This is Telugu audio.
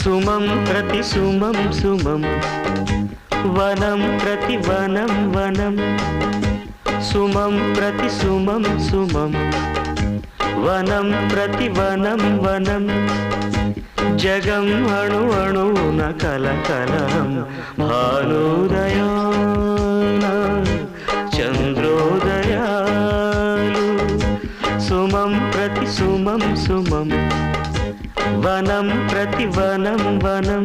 సుమం ప్రతి సుమం సుమం వనం ప్రతి వనం వనం సుమం ప్రతి సుమం సుమం వనం ప్రతి వనం వనం జగం అణు అణువున కలకలం భానుదయాన చంద్రోదయాలు సుమం ప్రతి సుమం సుమం వనం ప్రతి వనం వనం